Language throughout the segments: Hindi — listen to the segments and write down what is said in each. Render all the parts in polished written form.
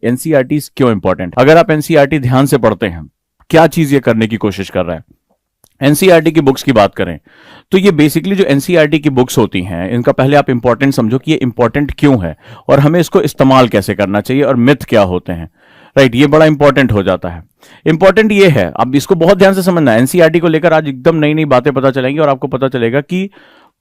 एनसीईआरटी क्यों इंपॉर्टेंट? अगर आप एनसीईआरटी ध्यान से पढ़ते हैं, क्या चीज ये करने की कोशिश कर रहा है? एनसीईआरटी की बुक्स की बात करें तो ये बेसिकली जो एनसीईआरटी की बुक्स होती हैं, इनका पहले आप इंपॉर्टेंट समझो कि ये इंपॉर्टेंट क्यों है और हमें इसको इस्तेमाल कैसे करना चाहिए और मिथ क्या होते हैं। राइट, ये बड़ा इंपॉर्टेंट हो जाता है। इंपॉर्टेंट ये है, अब इसको बहुत ध्यान से समझना है। एनसीईआरटी को लेकर आज एकदम नई नई बातें पता चलेंगी और आपको पता चलेगा कि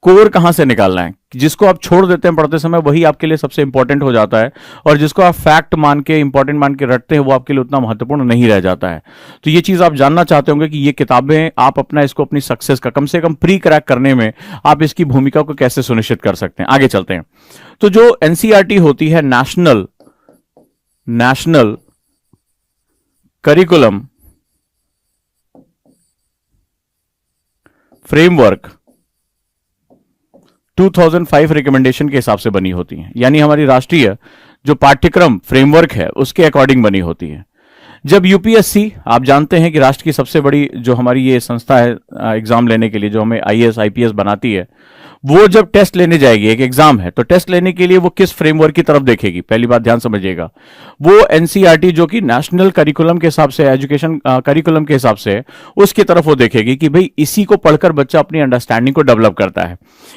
कोर कहां से निकालना है। जिसको आप छोड़ देते हैं पढ़ते समय, वही आपके लिए सबसे इंपॉर्टेंट हो जाता है, और जिसको आप फैक्ट मान के, इंपॉर्टेंट मान के रटते हैं, वो आपके लिए उतना महत्वपूर्ण नहीं रह जाता है। तो ये चीज आप जानना चाहते होंगे कि ये किताबें आप अपना इसको अपनी सक्सेस का कम से कम प्री क्रैक करने में आप इसकी भूमिका को कैसे सुनिश्चित कर सकते हैं। आगे चलते हैं। तो जो एनसीईआरटी होती है, नेशनल करिकुलम फ्रेमवर्क 2005 रिकमेंडेशन के हिसाब से बनी होती है, यानी हमारी राष्ट्रीय जो पाठ्यक्रम फ्रेमवर्क है उसके अकॉर्डिंग बनी होती है। जब यूपीएससी, आप जानते हैं कि राष्ट्र की सबसे बड़ी जो हमारी ये संस्था है एग्जाम लेने के लिए, जो हमें आईएएस आईपीएस बनाती है, वो जब टेस्ट लेने जाएगी, एक एग्जाम है, तो टेस्ट लेने के लिए वो किस फ्रेमवर्क की तरफ देखेगी? पहली बात ध्यान समझिएगा, वो एनसीईआरटी जो कि नेशनल करिकुलम के हिसाब से, एजुकेशन करिकुलम के हिसाब से, उसकी तरफ वो देखेगी कि भाई इसी को पढ़कर बच्चा अपनी अंडरस्टैंडिंग को डेवलप करता है।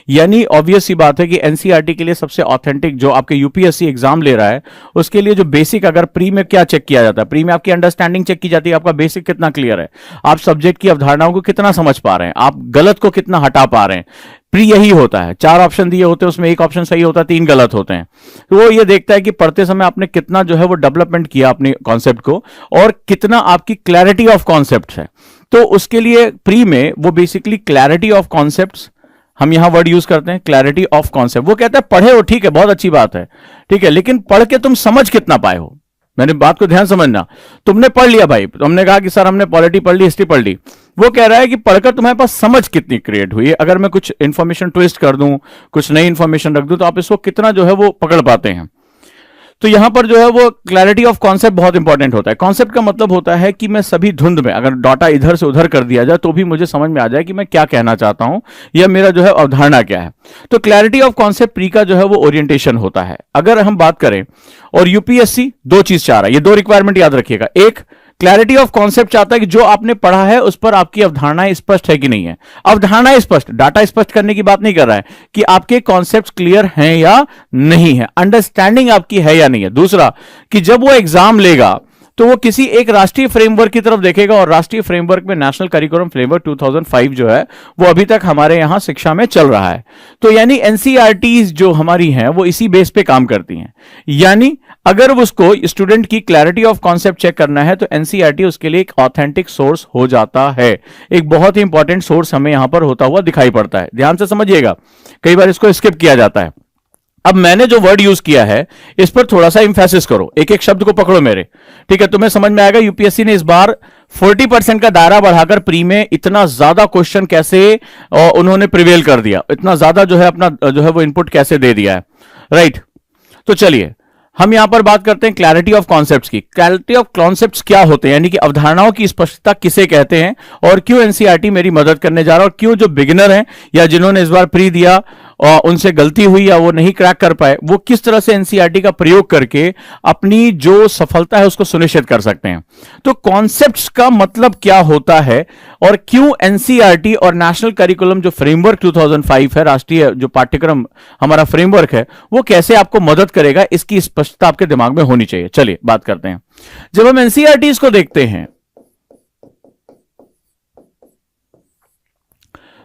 यानी ऑब्वियस सी बात है कि एनसीईआरटी के लिए सबसे ऑथेंटिक जो आपके यूपीएससी एग्जाम ले रहा है, उसके लिए जो बेसिक, अगर प्री में क्या चेक किया जाता है? प्री में आपकी अंडरस्टैंडिंग चेक की जाती है, आपका बेसिक कितना क्लियर है, आप सब्जेक्ट की अवधारणाओं को कितना समझ पा रहे हैं, आप गलत को कितना हटा पा रहे हैं। प्री यही होता है, 4 ऑप्शन दिए होते हैं, उसमें एक ऑप्शन सही होता है, 3 गलत होते हैं। तो वो ये देखता है कि पढ़ते समय आपने कितना जो है वो डेवलपमेंट किया अपने कॉन्सेप्ट को, और कितना आपकी क्लैरिटी ऑफ कॉन्सेप्ट है। तो उसके लिए प्री में वो बेसिकली क्लैरिटी ऑफ कॉन्सेप्ट्स, हम यहां वर्ड यूज करते हैं क्लैरिटी ऑफ कॉन्सेप्ट। वो कहता है पढ़े हो, ठीक है, बहुत अच्छी बात है, ठीक है, लेकिन पढ़ के तुम समझ कितना पाए हो? मैंने बात को ध्यान समझना। तुमने पढ़ लिया भाई, तुमने कहा कि सर हमने पॉलिटी पढ़ ली, हिस्ट्री पढ़ ली। वो कह रहा है कि पढ़कर तुम्हारे पास समझ कितनी क्रिएट हुई है। अगर मैं कुछ इंफॉर्मेशन ट्विस्ट कर दूं, कुछ नई इंफॉर्मेशन रख दूं, तो आप इसको कितना जो है वो पकड़ पाते हैं। तो यहां पर जो है वो क्लैरिटी ऑफ कॉन्सेप्ट बहुत इंपॉर्टेंट होता है। कॉन्सेप्ट का मतलब होता है कि मैं सभी धुंध में, अगर डाटा इधर से उधर कर दिया जाए तो भी मुझे समझ में आ जाए कि मैं क्या कहना चाहता हूं, या मेरा जो है अवधारणा क्या है। तो क्लैरिटी ऑफ कॉन्सेप्ट प्री का जो है वो ओरिएंटेशन होता है। अगर हम बात करें, और यूपीएससी 2 चीज चाह रहा है, ये 2 रिक्वायरमेंट याद रखिएगा। एक, क्लैरिटी ऑफ कॉन्सेप्ट चाहता है कि जो आपने पढ़ा है उस पर आपकी अवधारणाएं स्पष्ट है कि नहीं है। अवधारणाएं स्पष्ट, डाटा स्पष्ट करने की बात नहीं कर रहा है, कि आपके कॉन्सेप्ट क्लियर हैं या नहीं है, अंडरस्टैंडिंग आपकी है या नहीं है। दूसरा, कि जब वो एग्जाम लेगा तो वो किसी एक राष्ट्रीय फ्रेमवर्क की तरफ देखेगा, और राष्ट्रीय फ्रेमवर्क में नेशनल करिकुलम फ्रेमवर्क 2005 जो है वो अभी तक हमारे यहां शिक्षा में चल रहा है। तो यानी एनसीईआरटीज जो हमारी हैं वो इसी बेस पे काम करती हैं। यानी अगर उसको स्टूडेंट की क्लैरिटी ऑफ कॉन्सेप्ट चेक करना है तो एनसीईआरटी उसके लिए एक ऑथेंटिक सोर्स हो जाता है। एक बहुत ही इंपॉर्टेंट सोर्स हमें यहां पर होता हुआ दिखाई पड़ता है। ध्यान से समझिएगा, कई बार इसको स्किप किया जाता है। अब मैंने जो वर्ड यूज किया है इस पर थोड़ा सा इंफेसिस करो, एक एक शब्द को पकड़ो मेरे, ठीक है? तुम्हें समझ में आएगा यूपीएससी ने इस बार 40% का दायरा बढ़ाकर प्री में इतना ज्यादा क्वेश्चन कैसे उन्होंने प्रिवेल कर दिया, इतना ज्यादा जो है अपना जो है वो इनपुट कैसे दे दिया है। राइट, तो चलिए हम यहां पर बात करते हैं क्लैरिटी ऑफ कॉन्सेप्ट्स की। क्लैरिटी ऑफ कॉन्सेप्ट्स क्या होते हैं, यानी कि अवधारणाओं की स्पष्टता किसे कहते हैं, और क्यों एनसीईआरटी मेरी मदद करने जा रहा है, और क्यों जो बिगिनर हैं या जिन्होंने इस बार प्री दिया और उनसे गलती हुई या वो नहीं क्रैक कर पाए, वो किस तरह से एनसीईआरटी का प्रयोग करके अपनी जो सफलता है उसको सुनिश्चित कर सकते हैं। तो कॉन्सेप्ट्स का मतलब क्या होता है, और क्यों एनसीईआरटी और नेशनल करिकुलम जो फ्रेमवर्क 2005 है, राष्ट्रीय जो पाठ्यक्रम हमारा फ्रेमवर्क है, वो कैसे आपको मदद करेगा, इसकी स्पष्टता आपके दिमाग में होनी चाहिए। चलिए बात करते हैं। जब हम एनसीईआरटी को देखते हैं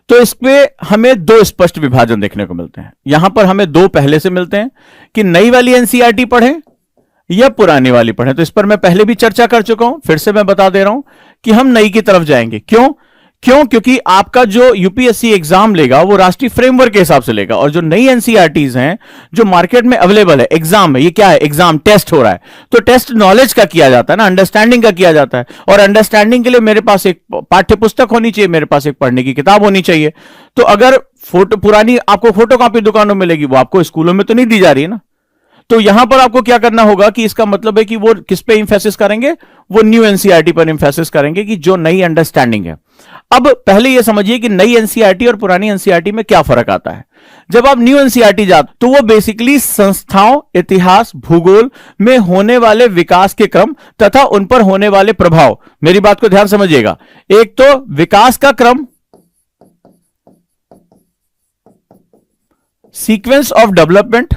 तो इसमें हमें 2 स्पष्ट विभाजन देखने को मिलते हैं। यहां पर हमें 2 पहले से मिलते हैं कि नई वाली एनसीईआरटी पढ़ें या पुरानी वाली पढ़ें। तो इस पर मैं पहले भी चर्चा कर चुका हूं, फिर से मैं बता दे रहा हूं कि हम नई की तरफ जाएंगे। क्योंकि आपका जो यूपीएससी एग्जाम लेगा वो राष्ट्रीय फ्रेमवर्क के हिसाब से लेगा, और जो नई एनसीईआरटीज हैं जो मार्केट में अवेलेबल है, एग्जाम है, ये क्या है, एग्जाम टेस्ट हो रहा है, तो टेस्ट नॉलेज का किया जाता है ना, अंडरस्टैंडिंग का किया जाता है, और अंडरस्टैंडिंग के लिए मेरे पास एक पाठ्य पुस्तक होनी चाहिए, मेरे पास एक पढ़ने की किताब होनी चाहिए। तो अगर पुरानी आपको फोटोकॉपी दुकानों में मिलेगी, वो आपको स्कूलों में तो नहीं दी जा रही है ना। तो यहां पर आपको क्या करना होगा कि इसका मतलब है कि वो किस पे इंफेसिस करेंगे, वो न्यू एनसीईआरटी पर इंफेसिस करेंगे कि जो नई अंडरस्टैंडिंग है। अब पहले यह समझिए कि नई एनसीईआरटी और पुरानी एनसीईआरटी में क्या फर्क आता है। जब आप न्यू एनसीईआरटी जाते तो वो बेसिकली संस्थाओं, इतिहास, भूगोल में होने वाले विकास के क्रम तथा उन पर होने वाले प्रभाव, मेरी बात को ध्यान समझिएगा, एक तो विकास का क्रम, sequence of development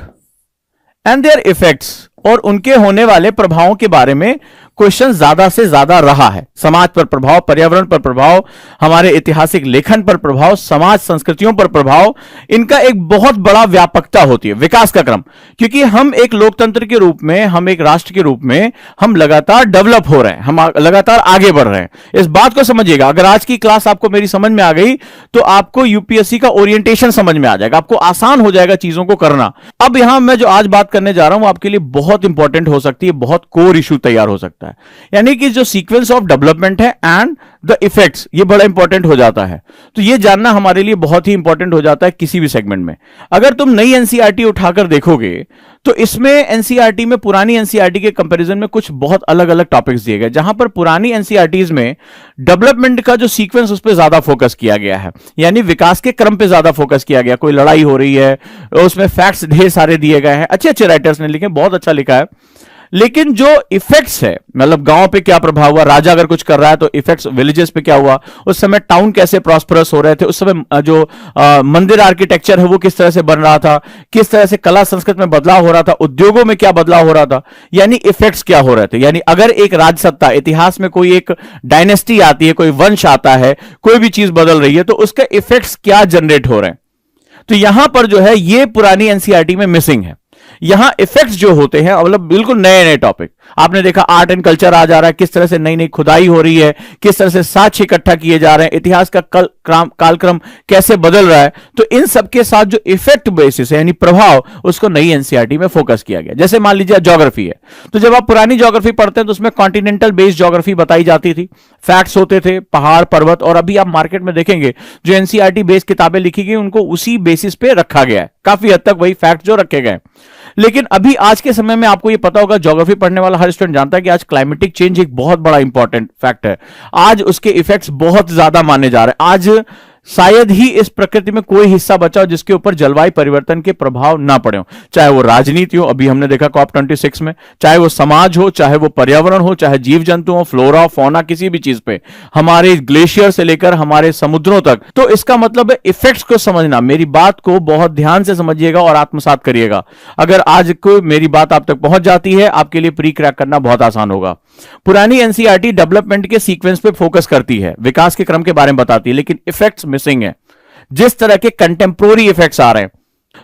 and there effects, और उनके होने वाले प्रभावों के बारे में क्वेश्चन ज्यादा से ज्यादा रहा है। समाज पर प्रभाव, पर्यावरण पर प्रभाव, हमारे ऐतिहासिक लेखन पर प्रभाव, समाज संस्कृतियों पर प्रभाव, इनका एक बहुत बड़ा व्यापकता होती है। विकास का क्रम, क्योंकि हम एक लोकतंत्र के रूप में, हम एक राष्ट्र के रूप में हम लगातार डेवलप हो रहे हैं, हम लगातार आगे बढ़ रहे हैं। इस बात को समझिएगा। अगर आज की क्लास आपको मेरी समझ में आ गई तो आपको यूपीएससी का ओरिएंटेशन समझ में आ जाएगा, आपको आसान हो जाएगा चीजों को करना। अब यहां मैं जो आज बात करने जा रहा हूं आपके लिए बहुत इंपॉर्टेंट हो सकती है, बहुत कोर इशू तैयार हो सकता है। यानी कि जो सीक्वेंस ऑफ डेवलपमेंट है एंड द इफेक्ट्स, ये बड़ा इंपॉर्टेंट हो जाता है। तो ये जानना हमारे लिए बहुत ही इंपॉर्टेंट हो जाता है किसी भी सेगमेंट में। अगर तुम नई एनसीईआरटी उठाकर देखोगे तो इसमें एनसीईआरटी में पुरानी एनसीईआरटी के कंपैरिजन में कुछ बहुत अलग अलग टॉपिक्स दिए गए, जहां पर पुरानी एनसीईआरटीज में डेवलपमेंट का जो सीक्वेंस उस पर ज्यादा फोकस किया गया है, यानी विकास के क्रम पे ज्यादा फोकस किया गया। कोई लड़ाई हो रही है, उसमें फैक्ट्स ढेर सारे दिए गए हैं, अच्छे अच्छे राइटर्स ने लिखे, बहुत अच्छा लिखा है। लेकिन जो इफेक्ट्स है, मतलब गांव पे क्या प्रभाव हुआ, राजा अगर कुछ कर रहा है तो इफेक्ट्स विलेजेस पे क्या हुआ, उस समय टाउन कैसे प्रॉस्परस हो रहे थे, उस समय जो मंदिर आर्किटेक्चर है वो किस तरह से बन रहा था, किस तरह से कला संस्कृति में बदलाव हो रहा था, उद्योगों में क्या बदलाव हो रहा था, यानी इफेक्ट्स क्या हो रहे थे। यानी अगर एक राजसत्ता, इतिहास में कोई एक डायनेस्टी आती है, कोई वंश आता है, कोई भी चीज बदल रही है, तो उसके इफेक्ट्स क्या जनरेट हो रहे हैं। तो यहां पर जो है ये पुरानी एनसीईआरटी में मिसिंग है। यहां इफेक्ट्स जो होते हैं मतलब बिल्कुल नए नए टॉपिक, आपने देखा आर्ट एंड कल्चर आ जा रहा है, किस तरह से नई नई खुदाई हो रही है, किस तरह से साक्ष्य इकट्ठा किए जा रहे हैं, इतिहास का कालक्रम कैसे बदल रहा है। तो इन सब के साथ जो इफेक्ट बेसिस है यानी प्रभाव, उसको नई एनसीईआरटी में फोकस किया गया। जैसे मान लीजिए ज्योग्राफी है, तो जब आप पुरानी ज्योग्राफी पढ़ते हैं तो उसमें कॉन्टिनेंटल बेस्ड ज्योग्राफी बताई जाती थी, फैक्ट्स होते थे, पहाड़ पर्वत, और अभी आप मार्केट में देखेंगे जो एनसीईआरटी बेस्ड किताबें लिखी गई उनको उसी बेसिस पे रखा गया है, काफी हद तक वही फैक्ट जो रखे गए। लेकिन अभी आज के समय में आपको यह पता होगा, ज्योग्राफी पढ़ने वाला हर स्टूडेंट जानता है कि आज क्लाइमेटिक चेंज एक बहुत बड़ा इंपॉर्टेंट फैक्ट है। आज उसके इफेक्ट्स बहुत ज्यादा माने जा रहे हैं। आज शायद ही इस प्रकृति में कोई हिस्सा बचा हो जिसके ऊपर जलवायु परिवर्तन के प्रभाव ना पड़े हो, चाहे वो राजनीति हो, अभी हमने देखा COP26 में, चाहे वो समाज हो, चाहे वो पर्यावरण हो, चाहे जीव जंतु हो, फ्लोरा फौना, किसी भी चीज पे, हमारे ग्लेशियर से लेकर हमारे समुद्रों तक। तो इसका मतलब है इफेक्ट्स को समझना। मेरी बात को बहुत ध्यान से समझिएगा और आत्मसात करिएगा। अगर आज कोई मेरी बात आप तक पहुंच जाती है, आपके लिए प्री क्रैक करना बहुत आसान होगा। पुरानी एनसीईआरटी डेवलपमेंट के सीक्वेंस पे फोकस करती है, विकास के क्रम के बारे में बताती है, लेकिन इफेक्ट्स मिसिंग है। जिस तरह के कंटेम्प्रोरी इफेक्ट्स आ रहे हैं,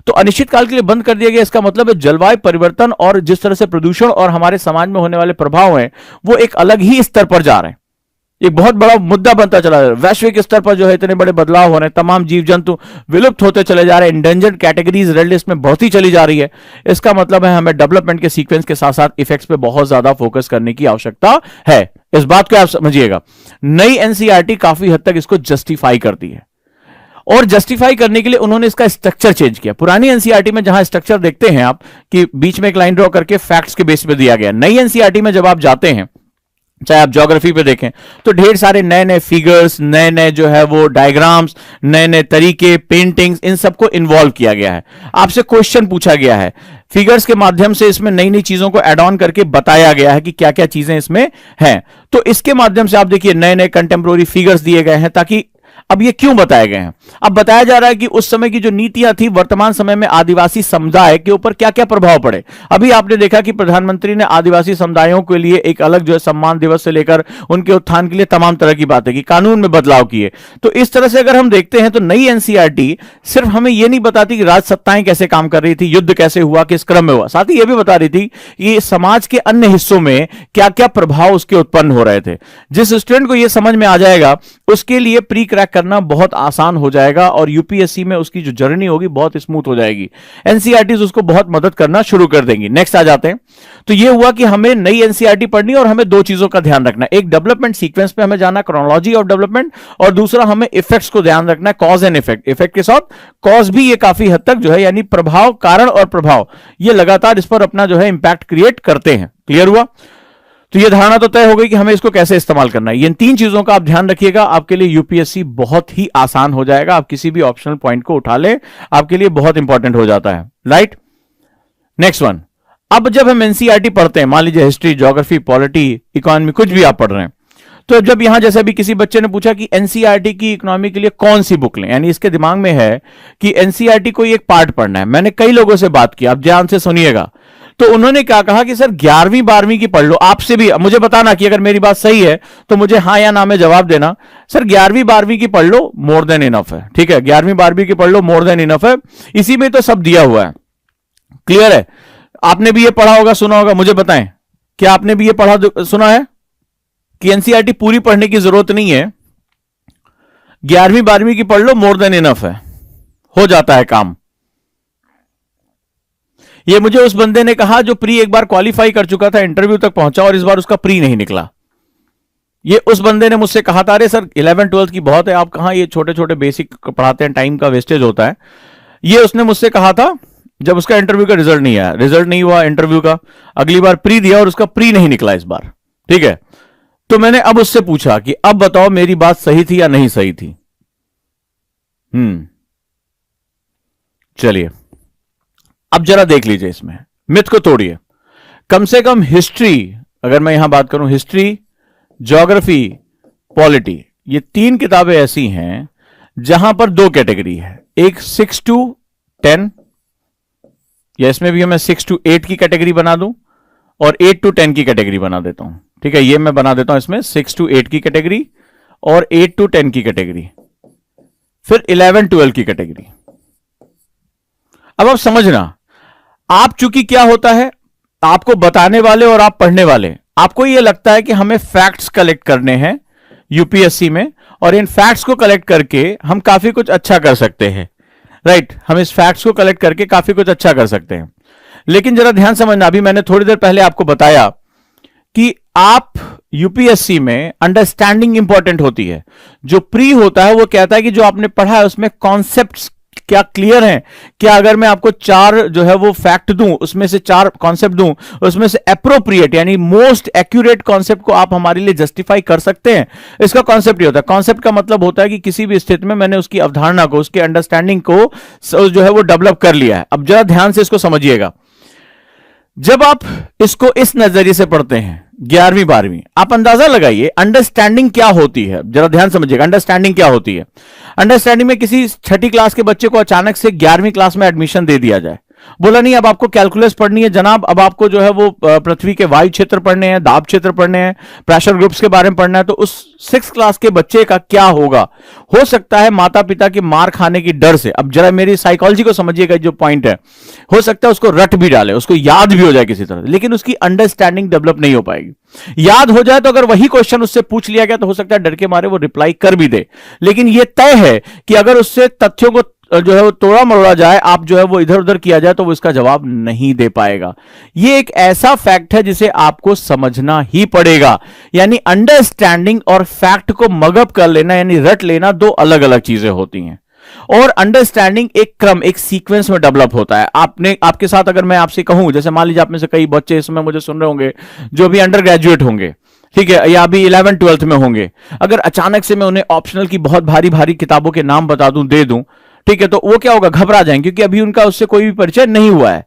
तो अनिश्चित काल के लिए बंद कर दिया गया। इसका मतलब है जलवायु परिवर्तन और जिस तरह से प्रदूषण और हमारे समाज में होने वाले प्रभाव हैं वो एक अलग ही स्तर पर जा रहे हैं। एक बहुत बड़ा मुद्दा बनता चला जा रहा है। वैश्विक स्तर पर जो है इतने बड़े बदलाव हो रहे हैं, तमाम जीव जंतु विलुप्त होते चले जा रहे हैं, इंडेंजर्ड कैटेगरीज रेड लिस्ट में बढ़ती चली जा रही है। इसका मतलब है हमें डेवलपमेंट के सीक्वेंस के साथ साथ इफेक्ट्स पे बहुत ज्यादा फोकस करने की आवश्यकता है। इस बात को आप समझिएगा। नई एनसीईआरटी काफी हद तक इसको जस्टिफाई करती है, और जस्टिफाई करने के लिए उन्होंने इसका स्ट्रक्चर चेंज किया। पुरानी एनसीईआरटी में जहां स्ट्रक्चर देखते हैं आप कि बीच में एक लाइन ड्रॉ करके फैक्ट्स के बेस पे दिया गया, नई एनसीईआरटी में जब आप जाते हैं, चाहे आप ज्योग्राफी पे देखें, तो ढेर सारे नए नए फिगर्स, नए नए जो है वो डायग्राम्स, नए नए तरीके, पेंटिंग्स, इन सबको इन्वॉल्व किया गया है। आपसे क्वेश्चन पूछा गया है, फिगर्स के माध्यम से इसमें नई नई चीजों को एड ऑन करके बताया गया है कि क्या क्या चीजें इसमें हैं। तो इसके माध्यम से आप देखिए नए नए कंटेम्प्रोरी फिगर्स दिए गए हैं, ताकि अब ये क्यों बताए गए हैं। अब बताया जा रहा है कि उस समय की जो नीतियां थी, वर्तमान समय में आदिवासी समुदाय के ऊपर क्या क्या प्रभाव पड़े। अभी आपने देखा कि प्रधानमंत्री ने आदिवासी समुदायों के लिए एक अलग जो है सम्मान दिवस से लेकर उनके उत्थान के लिए तमाम तरह की बातें की, कानून में बदलाव किए। तो इस तरह से अगर हम देखते हैं तो नई एनसीईआरटी सिर्फ हमें यह नहीं बताती कि राजसत्ताएं कैसे काम कर रही थी, युद्ध कैसे हुआ, किस क्रम में हुआ, साथ ही यह भी बता रही थी कि समाज के अन्य हिस्सों में क्या क्या प्रभाव उसके उत्पन्न हो रहे थे। जिस स्टूडेंट को यह समझ में आ जाएगा उसके लिए प्री क्रैक करना बहुत आसान हो जाएगा और यूपीएससी में उसकी जो जर्नी होगी बहुत स्मूथ हो जाएगी। एनसीईआरटीज उसको बहुत मदद करना शुरू कर देंगी। नेक्स्ट आ जाते हैं। तो ये हुआ कि हमें नई एनसीईआरटी पढ़नी और हमें दो चीजों का ध्यान रखना है, एक डेवलपमेंट सीक्वेंस पे हमें जाना, क्रोनोलॉजी ऑफ डेवलपमेंट, और दूसरा हमें इफेक्ट्स को ध्यान रखना है, कॉज एंड इफेक्ट। इफेक्ट के साथ कॉज भी ये काफी हद तक जो है यानी प्रभाव, कारण और प्रभाव, ये लगातार इस पर अपना जो है इंपैक्ट क्रिएट करते हैं। क्लियर हुआ? तो यह धारणा तो तय हो गई कि हमें इसको कैसे इस्तेमाल करना है। इन तीन चीजों का आप ध्यान रखिएगा, आपके लिए यूपीएससी बहुत ही आसान हो जाएगा। आप किसी भी ऑप्शनल पॉइंट को उठा ले, आपके लिए बहुत इंपॉर्टेंट हो जाता है, राइट। नेक्स्ट वन, अब जब हम एनसीईआरटी पढ़ते हैं, मान लीजिए हिस्ट्री, ज्योग्राफी, पॉलिटी, इकोनॉमी, कुछ भी आप पढ़ रहे हैं, तो जब यहां जैसे अभी किसी बच्चे ने पूछा कि एनसीईआरटी की इकोनॉमी के लिए कौन सी बुक लें, यानी इसके दिमाग में है कि एनसीईआरटी को एक पार्ट पढ़ना है। मैंने कई लोगों से बात की, आप ध्यान से सुनिएगा। तो उन्होंने क्या कहा कि सर 11वीं 12वीं की पढ़ लो। आपसे भी मुझे बताना कि अगर मेरी बात सही है तो मुझे हां या ना में जवाब देना। सर 11वीं 12वीं की पढ़ लो, मोर देन इनफ है। ठीक है, 11वीं 12वीं की पढ़ लो, मोर देन इनफ है। इसी में तो सब दिया हुआ है, क्लियर है। आपने भी ये पढ़ा होगा, सुना होगा, मुझे बताएं, क्या आपने भी ये पढ़ा सुना है कि एनसीईआरटी पूरी पढ़ने की जरूरत नहीं है, 11वीं 12वीं की पढ़ लो, मोर देन इनफ है, हो जाता है काम। ये मुझे उस बंदे ने कहा जो प्री एक बार क्वालिफाई कर चुका था, इंटरव्यू तक पहुंचा और इस बार उसका प्री नहीं निकला। ये उस बंदे ने मुझसे कहा था, अरे सर 11 12 की बहुत है, आप कहां ये छोटे छोटे बेसिक पढ़ाते हैं, टाइम का वेस्टेज होता है। ये उसने मुझसे कहा था जब उसका इंटरव्यू का रिजल्ट नहीं आया, रिजल्ट नहीं हुआ इंटरव्यू का, अगली बार प्री दिया और उसका प्री नहीं निकला इस बार। ठीक है, तो मैंने अब उससे पूछा कि अब बताओ मेरी बात सही थी या नहीं सही थी। चलिए अब जरा देख लीजिए, इसमें मिथ को तोड़िए। कम से कम हिस्ट्री, अगर मैं यहां बात करूं, हिस्ट्री, ज्योग्राफी, पॉलिटी, ये तीन किताबें ऐसी हैं जहां पर दो कैटेगरी है, एक 6 to 10, या इसमें भी मैं 6 to 8 की कैटेगरी बना दूं और 8 to 10 की कैटेगरी बना देता हूं। ठीक है, ये मैं बना देता हूं इसमें 6 to 8 की कैटेगरी और 8 to 10 की कैटेगरी, फिर 11 12 की कैटेगरी। अब आप समझना, आप चूंकि क्या होता है, आपको बताने वाले और आप पढ़ने वाले, आपको यह लगता है कि हमें फैक्ट्स कलेक्ट करने हैं यूपीएससी में, और इन फैक्ट्स को कलेक्ट करके हम काफी कुछ अच्छा कर सकते हैं, राइट। हम इस फैक्ट्स को कलेक्ट करके काफी कुछ अच्छा कर सकते हैं। लेकिन जरा ध्यान समझना, अभी मैंने थोड़ी देर पहले आपको बताया कि आप यूपीएससी में अंडरस्टैंडिंग इंपॉर्टेंट होती है। जो प्री होता है वो कहता है कि जो आपने पढ़ा है उसमें कॉन्सेप्ट्स क्या क्लियर हैं, क्या अगर मैं आपको 4 जो है वो फैक्ट दूं, उसमें से 4 कॉन्सेप्ट दूं, उसमें से एप्रोप्रिएट यानी मोस्ट एक्यूरेट कॉन्सेप्ट को आप हमारे लिए जस्टिफाई कर सकते हैं। इसका कॉन्सेप्ट ये होता है, कॉन्सेप्ट का मतलब होता है कि किसी भी स्थिति में मैंने उसकी अवधारणा को, उसके अंडरस्टैंडिंग को जो है वो डेवलप कर लिया है। अब जरा ध्यान से इसको समझिएगा, जब आप इसको इस नजरिए से पढ़ते हैं 11वीं 12वीं, आप अंदाजा लगाइए अंडरस्टैंडिंग क्या होती है। जरा ध्यान समझिएगा, अंडरस्टैंडिंग क्या होती है। अंडरस्टैंडिंग में किसी छठी क्लास के बच्चे को अचानक से 11वीं क्लास में एडमिशन दे दिया जाए, बोला नहीं अब आपको कैलकुलस पढ़नी है जनाब, अब आपको जो है वो पृथ्वी के वायु क्षेत्र पढ़ने हैं, दाब क्षेत्र पढ़ने हैं, प्रेशर ग्रुप्स के बारे में पढ़ना है, तो उस 6th क्लास के बच्चे का क्या होगा। हो सकता है माता पिता की मार खाने की डर से, अब जरा मेरी साइकोलॉजी को समझिएगा, जो पॉइंट है, हो सकता है उसको रट भी डाले, उसको याद भी हो जाए किसी तरह, लेकिन उसकी अंडरस्टैंडिंग डेवलप नहीं हो पाएगी। याद हो जाए तो अगर वही क्वेश्चन उससे पूछ लिया गया तो हो सकता है डर के मारे वो रिप्लाई कर भी दे, लेकिन यह तय है कि अगर उससे तथ्यों को जो है वो तोड़ा मरोड़ा जाए, आप जो है वो इधर उधर किया जाए, तो वो इसका जवाब नहीं दे पाएगा। ये एक ऐसा फैक्ट है जिसे आपको समझना ही पड़ेगा। यानी अंडरस्टैंडिंग और फैक्ट को मगअप कर लेना यानी रट लेना दो अलग अलग चीजें होती हैं। और अंडरस्टैंडिंग एक क्रम, एक सीक्वेंस में डेवलप होता है। आपके साथ अगर मैं आपसे कहूं, जैसे मान लीजिए आप में से कई बच्चे इसमें मुझे सुन रहे होंगे जो भी अंडर ग्रेजुएट होंगे, ठीक है, या अभी 11 12th में होंगे, अगर अचानक से मैं उन्हें ऑप्शनल की बहुत भारी भारी किताबों के नाम बता दूं, दे दूं, ठीक है, तो वो क्या होगा, घबरा जाएंगे, क्योंकि अभी उनका उससे कोई भी परिचय नहीं हुआ है।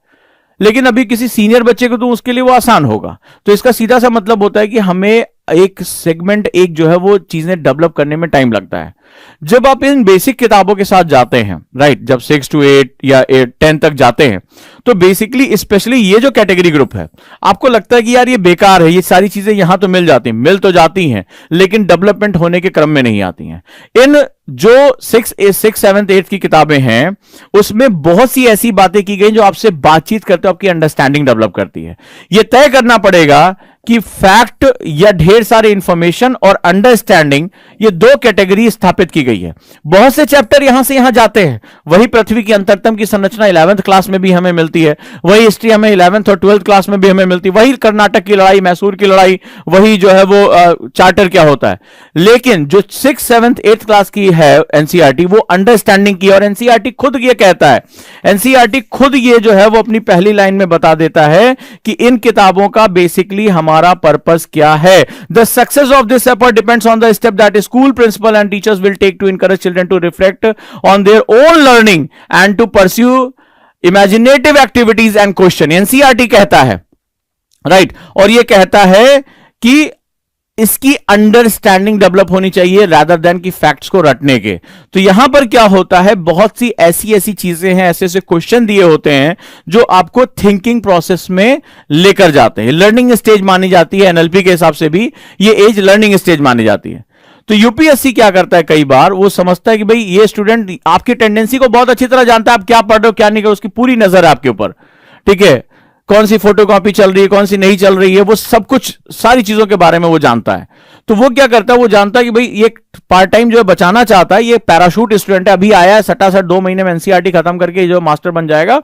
लेकिन अभी किसी सीनियर बच्चे को तो उसके लिए वो आसान होगा। तो इसका सीधा सा मतलब होता है कि हमें एक सेगमेंट, एक जो है वो चीजें डेवलप करने में टाइम लगता है। जब आप इन बेसिक किताबों के साथ जाते हैं, राइट, जब 6 to 8 या 10 तक जाते हैं, तो बेसिकली स्पेशली ये जो कैटेगरी ग्रुप है, आपको लगता है कि यार ये बेकार है, ये सारी चीजें यहां तो मिल जाती हैं, मिल तो जाती हैं, लेकिन डेवलपमेंट होने के क्रम में नहीं आती हैं। इन जो 6 7 8 की किताबें हैं, उसमें बहुत सी ऐसी बातें की गई जो आपसे बातचीत करते हो आपकी अंडरस्टैंडिंग डेवलप करती है। यह तय करना पड़ेगा कि फैक्ट या ढेर सारे इंफॉर्मेशन और अंडरस्टैंडिंग, ये दो कैटेगरी स्थापित स्थापित की गई है। बहुत से चैप्टर यहां से यहां जाते हैं। वही पृथ्वी की अंतरतम की संरचना 11th क्लास में भी हमें मिलती है, वही हिस्ट्री हमें 11th और 12th क्लास में भी हमें मिलती है, वही कर्नाटक की लड़ाई, मैसूर की लड़ाई, वही जो है वो चार्टर क्या होता है। लेकिन जो 6th 7th 8th क्लास की है एनसीईआरटी, वो अंडरस्टैंडिंग की, और एनसीईआरटी खुद ये कहता है, एनसीईआरटी खुद ये जो है वो अपनी पहली लाइन में बता देता है कि इन किताबों का बेसिकली हमारा पर्पस क्या है। The success of this effort depends on the step that school principal and teachers will take to encourage children to reflect on their own learning and to pursue imaginative activities and question. NCERT कहता है, राइट, और ये कहता है कि इसकी अंडरस्टैंडिंग डेवलप होनी चाहिए रादर देन कि फैक्ट्स को रटने के। तो यहां पर क्या होता है, बहुत सी ऐसी चीजें हैं, ऐसे ऐसे क्वेश्चन दिए होते हैं जो आपको थिंकिंग प्रोसेस में लेकर जाते हैं। लर्निंग स्टेज मानी जाती है एनएलपी के हिसाब से भी, ये एज लर्निंग स्टेज मानी जाती है। तो यूपीएससी क्या करता है, कई बार वो समझता है कि भाई ये स्टूडेंट आपकी टेंडेंसी को बहुत अच्छी तरह जानता है, आप क्या पढ़ रहे हो क्या नहीं कर, उसकी पूरी नजर है आपके ऊपर, ठीक है, कौन सी फोटोकॉपी चल रही है, कौन सी नहीं चल रही है, वो सब कुछ सारी चीजों के बारे में वो जानता है। तो वो क्या करता है, वो जानता है कि भाई ये पार्ट टाइम जो है बचाना चाहता है, ये पैराशूट स्टूडेंट है, अभी आया है सटासट 2 महीने में एनसीईआरटी खत्म करके जो मास्टर बन जाएगा।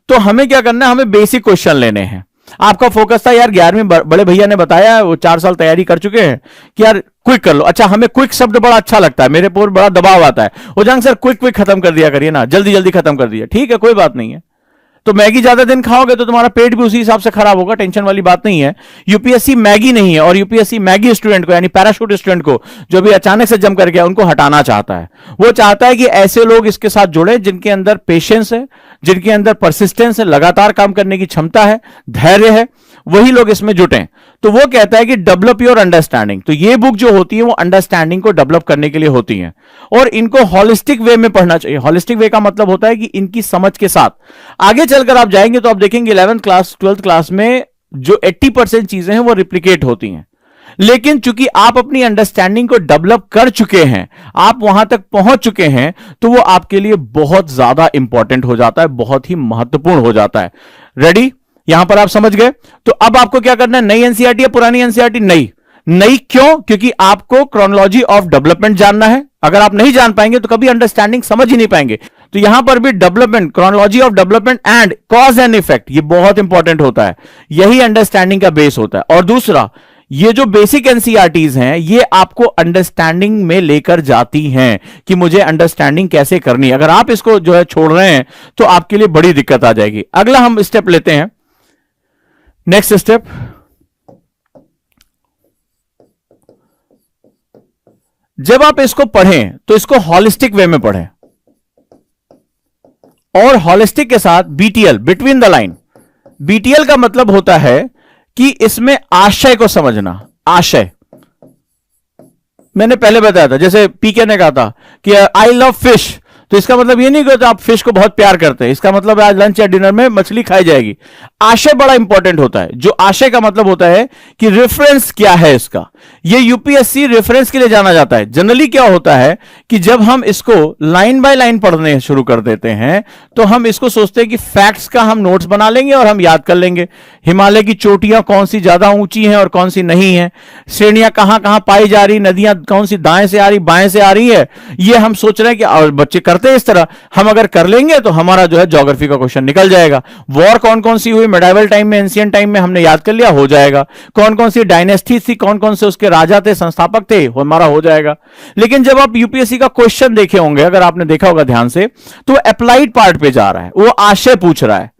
तो हमें क्या करना है, हमें बेसिक क्वेश्चन लेने हैं। आपका फोकस था यार 11वीं, बड़े भैया ने बताया, वो 4 साल तैयारी कर चुके हैं कि यार क्विक कर लो। अच्छा, हमें क्विक शब्द बड़ा अच्छा लगता है, मेरे पर बड़ा दबाव आता है, वो जान सर क्विक क्विक खत्म कर दिया करिए ना, जल्दी जल्दी खत्म कर दिया। ठीक है, कोई बात नहीं है। तो मैगी ज्यादा दिन खाओगे तो तुम्हारा पेट भी उसी हिसाब से खराब होगा, टेंशन वाली बात नहीं है। यूपीएससी मैगी नहीं है, और यूपीएससी मैगी स्टूडेंट को यानी पैराशूट स्टूडेंट को जो भी अचानक से जम कर गया उनको हटाना चाहता है। वो चाहता है कि ऐसे लोग इसके साथ जुड़े जिनके अंदर पेशेंस है, जिनके अंदर परसिस्टेंस है, लगातार काम करने की क्षमता है, धैर्य है, वही लोग इसमें जुटे। तो वो कहता है कि डेवलप योर अंडरस्टैंडिंग। तो ये बुक जो होती है वो अंडरस्टैंडिंग को डेवलप करने के लिए होती है, और इनको हॉलिस्टिक वे में पढ़ना चाहिए। हॉलिस्टिक वे का मतलब होता है कि इनकी समझ के साथ आगे चलकर आप जाएंगे तो आप देखेंगे 11th क्लास 12th क्लास में जो 80% चीजें हैं वो रिप्लिकेट होती हैं। लेकिन चूंकि आप अपनी अंडरस्टैंडिंग को डेवलप कर चुके हैं, आप वहां तक पहुंच चुके हैं, तो वो आपके लिए बहुत ज्यादा इंपॉर्टेंट हो जाता है, बहुत ही महत्वपूर्ण हो जाता है। रेडी, यहां पर आप समझ गए। तो अब आपको क्या करना है, नई एनसीईआरटी या पुरानी एनसीईआरटी? नई। नई क्यों? क्योंकि आपको क्रोनोलॉजी ऑफ डेवलपमेंट जानना है। अगर आप नहीं जान पाएंगे तो कभी अंडरस्टैंडिंग समझ ही नहीं पाएंगे। तो यहां पर भी development, chronology of development and cause and effect, ये बहुत इंपॉर्टेंट होता है, यही अंडरस्टैंडिंग का बेस होता है। और दूसरा, ये जो बेसिक एनसीईआरटीज हैं ये आपको अंडरस्टैंडिंग में लेकर जाती हैं कि मुझे अंडरस्टैंडिंग कैसे करनी है। अगर आप इसको जो है छोड़ रहे हैं तो आपके लिए बड़ी दिक्कत आ जाएगी। अगला हम स्टेप लेते हैं, नेक्स्ट स्टेप, जब आप इसको पढ़ें तो इसको हॉलिस्टिक वे में पढ़ें, और हॉलिस्टिक के साथ BTL, between the line. BTL का मतलब होता है कि इसमें आशय को समझना। आशय मैंने पहले बताया था, जैसे पीके ने कहा था कि आई लव फिश, तो इसका मतलब ये नहीं कि आप फिश को बहुत प्यार करते हैं, इसका मतलब आज लंच या डिनर में मछली खाई जाएगी। आशय बड़ा इंपॉर्टेंट होता है। जो आशय का मतलब होता है कि रेफरेंस क्या है इसका, ये यूपीएससी रेफरेंस के लिए जाना जाता है। जनरली क्या होता है कि जब हम इसको लाइन बाय लाइन पढ़ने शुरू कर देते हैं तो हम इसको सोचते हैं कि फैक्ट्स का हम नोट्स बना लेंगे और हम याद कर लेंगे। हिमालय की चोटियां कौन सी ज्यादा ऊंची हैं और कौन सी नहीं है, श्रेणियां कहां कहां पाई जा रही, नदियां कौन सी दाएं से आ रही बाएं से आ रही है, ये हम सोच रहे हैं कि और बच्चे करते हैं इस तरह। हम अगर कर लेंगे तो हमारा जो है ज्योग्राफी का क्वेश्चन निकल जाएगा। वॉर कौन कौन सी हुई मेडाइवल टाइम में, एंशिएंट टाइम में, हमने याद कर लिया, हो जाएगा। कौन कौन सी डायनेस्टी थी, कौन कौन से उसके राजा थे, संस्थापक थे, हमारा हो जाएगा। लेकिन जब आप यूपीएससी का क्वेश्चन देखे होंगे, अगर आपने देखा होगा ध्यान से, तो अप्लाइड पार्ट पे जा रहा है, वो आशय पूछ रहा है,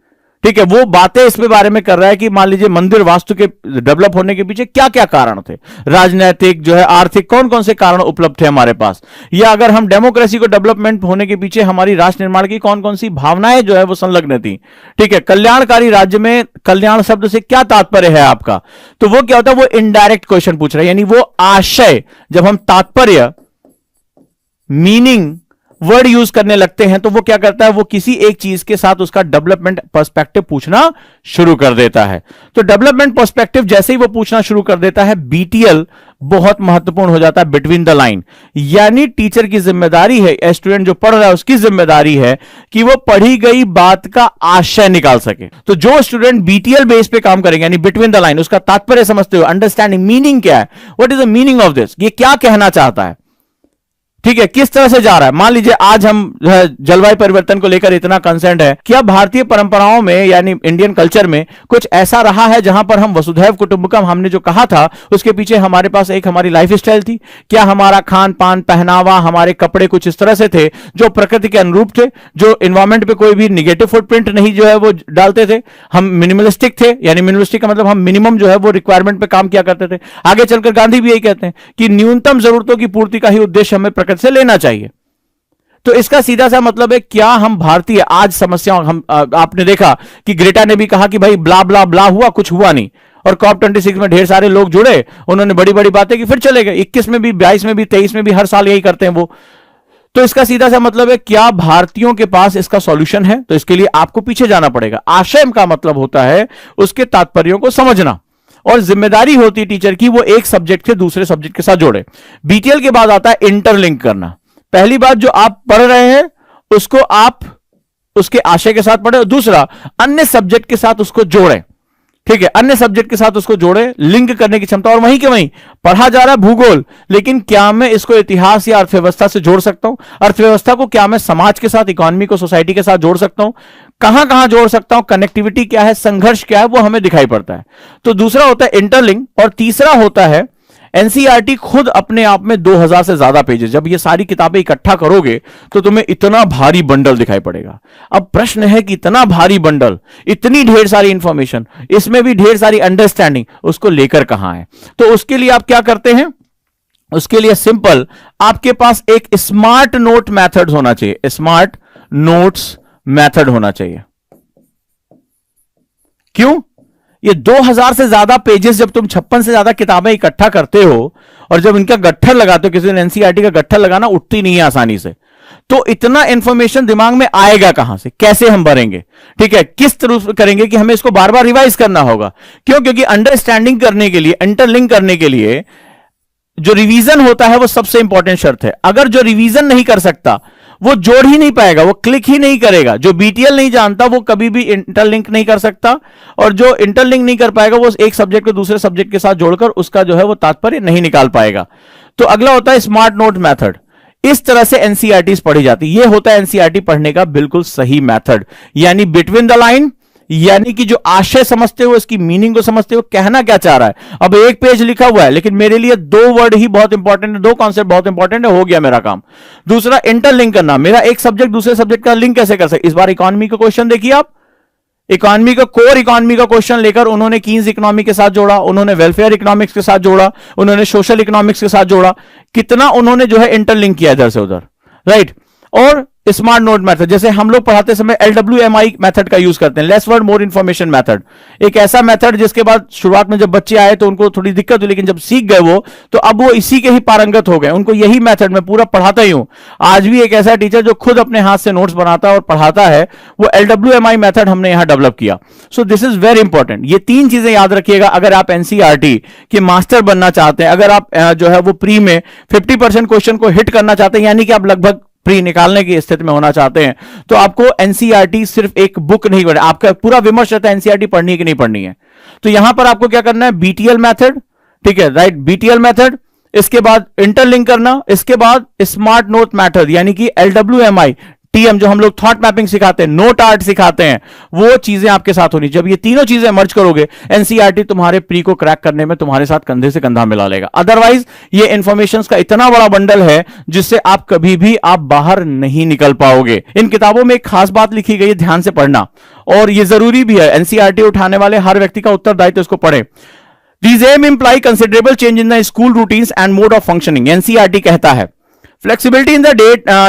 ठीक है, वो बातें इसके बारे में कर रहा है कि मान लीजिए मंदिर वास्तु के डेवलप होने के पीछे क्या क्या कारण थे, राजनीतिक जो है, आर्थिक, कौन कौन से कारण उपलब्ध थे हमारे पास, या अगर हम डेमोक्रेसी को डेवलपमेंट होने के पीछे हमारी राष्ट्र निर्माण की कौन कौन सी भावनाएं जो है वो संलग्न थी, ठीक है, कल्याणकारी राज्य में कल्याण शब्द से क्या तात्पर्य है आपका। तो वो क्या होता है, वो इनडायरेक्ट क्वेश्चन पूछ रहा है, यानी वो आशय, जब हम तात्पर्य, मीनिंग वर्ड यूज करने लगते हैं तो वो क्या करता है, वो किसी एक चीज के साथ उसका डेवलपमेंट पर्सपेक्टिव पूछना शुरू कर देता है। तो डेवलपमेंट पर्सपेक्टिव जैसे ही वो पूछना शुरू कर देता है, बीटीएल बहुत महत्वपूर्ण हो जाता है, बिटवीन द लाइन। यानी टीचर की जिम्मेदारी है, स्टूडेंट जो पढ़ रहा है उसकी जिम्मेदारी है कि वो पढ़ी गई बात का आशय निकाल सके। तो जो स्टूडेंट बीटीएल बेस पे काम करेंगे, यानी बिटवीन द लाइन, उसका तात्पर्य समझते हुए, अंडरस्टैंडिंग मीनिंग क्या है, what is the meaning of this, ये क्या कहना चाहता है, ठीक है, किस तरह से जा रहा है। मान लीजिए आज हम जलवायु परिवर्तन को लेकर इतना कंसर्न है, क्या भारतीय परंपराओं में यानी इंडियन कल्चर में कुछ ऐसा रहा है जहां पर हम वसुधैव कुटुंबकम हमने जो कहा था उसके पीछे हमारे पास एक हमारी लाइफ स्टाइल थी? क्या हमारा खान पान, पहनावा, हमारे कपड़े कुछ इस तरह से थे जो प्रकृति के अनुरूप थे, जो इन्वायरमेंट पे कोई भी निगेटिव फुटप्रिंट नहीं जो है वो डालते थे? हम मिनिमलिस्टिक थे, यानी मिनिमलिस्टिक का मतलब हम मिनिमम जो है वो रिक्वायरमेंट पे काम किया करते थे। आगे चलकर गांधी भी यही कहते हैं कि न्यूनतम जरूरतों की पूर्ति का ही उद्देश्य हमें प्रकृति से लेना चाहिए। तो इसका सीधा सा मतलब है, क्या हम भारतीय आज समस्याओं हम आपने देखा कि ग्रेटा ने भी कहा कि भाई ब्ला ब्ला ब्ला हुआ, कुछ हुआ नहीं, और कॉप 26 में ढेर सारे लोग जुड़े, उन्होंने बड़ी बड़ी बातें की, फिर चले गए। 21 में भी, 22 में भी, 23 में भी, हर साल यही करते हैं वो। तो इसका सीधा सा मतलब है, क्या भारतीयों के पास इसका सॉल्यूशन है? तो इसके लिए आपको पीछे जाना पड़ेगा। आशय का मतलब होता है उसके तात्पर्यों को समझना, और जिम्मेदारी होती है टीचर की वो एक सब्जेक्ट से दूसरे सब्जेक्ट के साथ जोड़े। बीटीएल के बाद आता है इंटरलिंक करना। पहली बात, जो आप पढ़ रहे हैं उसको आप उसके आशय के साथ पढ़े, और दूसरा अन्य सब्जेक्ट के साथ उसको जोड़ें। ठीक है, अन्य सब्जेक्ट के साथ उसको जोड़े, लिंक करने की क्षमता। और वहीं के वहीं पढ़ा जा रहा है भूगोल, लेकिन क्या मैं इसको इतिहास या अर्थव्यवस्था से जोड़ सकता हूं? अर्थव्यवस्था को क्या मैं समाज के साथ, इकोनॉमी को, सोसाइटी के साथ जोड़ सकता हूं? कहां कहां जोड़ सकता हूं? कनेक्टिविटी क्या है, संघर्ष क्या है, वो हमें दिखाई पड़ता है। तो दूसरा होता है इंटरलिंक, और तीसरा होता है एनसीईआरटी खुद अपने आप में 2000 से ज्यादा पेजेस। जब ये सारी किताबें इकट्ठा करोगे तो तुम्हें इतना भारी बंडल दिखाई पड़ेगा। अब प्रश्न है कि इतना भारी बंडल, इतनी ढेर सारी इंफॉर्मेशन, इसमें भी ढेर सारी अंडरस्टैंडिंग, उसको लेकर कहां है? तो उसके लिए आप क्या करते हैं? उसके लिए सिंपल, आपके पास एक स्मार्ट नोट मेथड होना चाहिए। स्मार्ट नोट्स मेथड होना चाहिए। क्यों? ये 2000 से ज्यादा पेजेस, जब तुम 56 से ज्यादा किताबें इकट्ठा करते हो और जब इनका गट्ठर लगाते हो, किसी दिन एनसीईआरटी का गट्ठर लगाना उठती नहीं है आसानी से, तो इतना इंफॉर्मेशन दिमाग में आएगा कहां से? कैसे हम भरेंगे? ठीक है, किस तरह से करेंगे कि हमें इसको बार बार रिवाइज करना होगा। क्यों? क्योंकि अंडरस्टैंडिंग करने के लिए, इंटरलिंक करने के लिए जो रिवीजन होता है वो सबसे इंपॉर्टेंट शर्त है। अगर जो रिवीजन नहीं कर सकता वो जोड़ ही नहीं पाएगा, वो क्लिक ही नहीं करेगा। जो बीटीएल नहीं जानता वो कभी भी इंटरलिंक नहीं कर सकता, और जो इंटरलिंक नहीं कर पाएगा वो एक सब्जेक्ट को दूसरे सब्जेक्ट के साथ जोड़कर उसका जो है वो तात्पर्य नहीं निकाल पाएगा। तो अगला होता है स्मार्ट नोट मेथड। इस तरह से एनसीईआरटी पढ़ी जाती है। ये होता है एनसीईआरटी पढ़ने का बिल्कुल सही मेथड, यानी बिटवीन द लाइन, यानी कि जो आशय समझते हो, इसकी मीनिंग को समझते हो, कहना क्या चाह रहा है। अब एक पेज लिखा हुआ है लेकिन मेरे लिए 2 वर्ड ही बहुत इंपॉर्टेंट है, 2 कॉन्सेप्ट बहुत इंपॉर्टेंट है, हो गया मेरा काम। दूसरा इंटरलिंक करना, मेरा एक सब्जेक्ट दूसरे सब्जेक्ट का लिंक कैसे कर सकते। इस बार इकोनॉमी का क्वेश्चन देखिए आप, इकोनॉमी का कोर इकोनॉमी का क्वेश्चन लेकर उन्होंने कीन्स इकोनॉमी के साथ जोड़ा, उन्होंने वेलफेयर इकोनॉमिक्स के साथ जोड़ा, उन्होंने सोशल इकोनॉमिक्स के साथ जोड़ा। कितना उन्होंने जो है इंटरलिंक किया इधर से उधर, राइट। और स्मार्ट नोट मेथड, जैसे हम लोग पढ़ाते समय LWMI मेथड का यूज करते हैं, less word more information method. एक ऐसा मेथड जिसके बाद शुरुआत में जब बच्चे आए तो उनको थोड़ी दिक्कत हुई, लेकिन जब सीख गए वो, तो अब वो इसी के ही पारंगत हो गए। उनको यही मेथड मैं पूरा पढ़ाता ही हूं। आज भी एक ऐसा टीचर जो खुद अपने हाथ से नोट्स बनाता है और पढ़ाता है, वो LWMI मेथड हमने यहां डेवलप किया। So this is very important. ये 3 चीजें याद रखिएगा अगर आप एनसीईआरटी के मास्टर बनना चाहते हैं। अगर आप जो है वो प्री में 50% क्वेश्चन को हिट करना चाहते हैं, यानी कि आप लगभग प्री निकालने की स्थिति में होना चाहते हैं, तो आपको एनसीईआरटी सिर्फ एक बुक नहीं पढ़ना, आपका पूरा विमर्श रहता है एनसीईआरटी पढ़नी है कि नहीं पढ़नी है। तो यहां पर आपको क्या करना है, बीटीएल मेथड, ठीक है, राइट, बीटीएल मेथड, इसके बाद इंटरलिंक करना, इसके बाद स्मार्ट नोट मेथड, यानी कि LWMI, TM जो हम लोग थॉट मैपिंग सिखाते हैं, नोट आर्ट सिखाते हैं, वो चीजें आपके साथ होनी। जब ये तीनों चीजें मर्ज करोगे, एनसीईआरटी तुम्हारे प्री को क्रैक करने में तुम्हारे साथ कंधे से कंधा मिला लेगा। अदरवाइज ये इंफॉर्मेशन का इतना बड़ा बंडल है जिससे आप कभी भी आप बाहर नहीं निकल पाओगे। इन किताबों में एक खास बात लिखी गई है, ध्यान से पढ़ना, और ये जरूरी भी है। एनसीईआरटी उठाने वाले हर व्यक्ति का उत्तरदायित्व इसको पढ़े। These aim imply considerable change in the school routines and mode of functioning. NCERT कहता है flexibility in the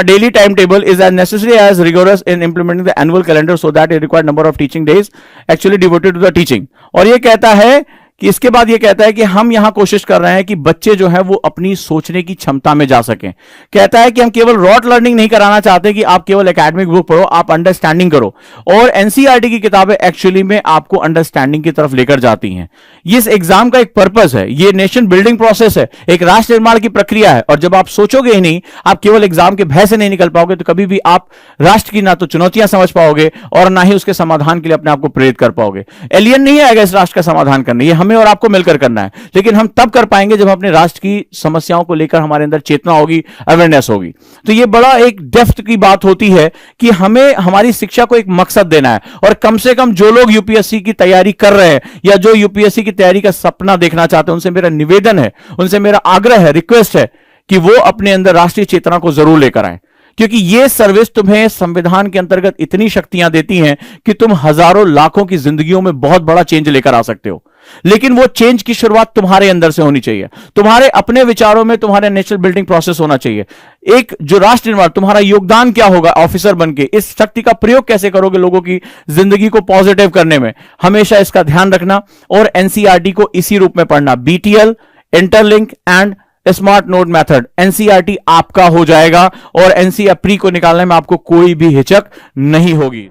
daily timetable is as necessary as rigorous in implementing the annual calendar, so that a required number of teaching days actually devoted to the teaching. और ये कहता है कि इसके बाद ये कहता है कि हम यहां कोशिश कर रहे हैं कि बच्चे जो है वो अपनी सोचने की क्षमता में जा सकें। कहता है कि हम केवल रॉट लर्निंग नहीं कराना चाहते कि आप केवल एकेडमिक बुक पढ़ो, आप अंडरस्टैंडिंग करो। और एनसीईआरटी की किताबें एक्चुअली में आपको अंडरस्टैंडिंग की तरफ लेकर जाती हैं। ये इस एग्जाम का एक पर्पस है, ये नेशन बिल्डिंग प्रोसेस है, एक राष्ट्र निर्माण की प्रक्रिया है। और जब आप सोचोगे ही नहीं, आप केवल एग्जाम के भय से नहीं निकल पाओगे, तो कभी भी आप राष्ट्र की ना तो चुनौतियां समझ पाओगे और ना ही उसके समाधान के लिए अपने आप को प्रेरित कर पाओगे। एलियन नहीं आएगा इस राष्ट्र का समाधान करने, ये हमें और आपको मिलकर करना है, लेकिन हम तब कर पाएंगे जब अपने राष्ट्र की समस्याओं को लेकर हमारे अंदर चेतना होगी, अवेयरनेस होगी। तो ये बड़ा एक डेप्थ की बात होती है कि हमें हमारी शिक्षा को एक मकसद देना है, और कम से कम जो लोग यूपीएससी की तैयारी कर रहे हैं या जो यूपीएससी की तैयारी का सपना देखना चाहते हैं, उनसे मेरा निवेदन है, उनसे मेरा आग्रह है, रिक्वेस्ट है कि वो अपने अंदर राष्ट्रीय चेतना को जरूर लेकर आए, क्योंकि ये सर्विस तुम्हें संविधान के अंतर्गत इतनी शक्तियां देती हैं कि तुम हजारों लाखों की जिंदगियों में बहुत बड़ा चेंज लेकर आ सकते हो। लेकिन वो चेंज की शुरुआत तुम्हारे अंदर से होनी चाहिए, तुम्हारे अपने विचारों में तुम्हारे नेशनल बिल्डिंग प्रोसेस होना चाहिए। एक जो राष्ट्र निर्माण, तुम्हारा योगदान क्या होगा ऑफिसर बनके, इस शक्ति का प्रयोग कैसे करोगे लोगों की जिंदगी को पॉजिटिव करने में, हमेशा इसका ध्यान रखना। और एनसीईआरटी को इसी रूप में पढ़ना, BTL, interlink and smart note method. NCERT आपका हो जाएगा और एनसीईआरटी प्री को निकालने में आपको कोई भी हिचक नहीं होगी।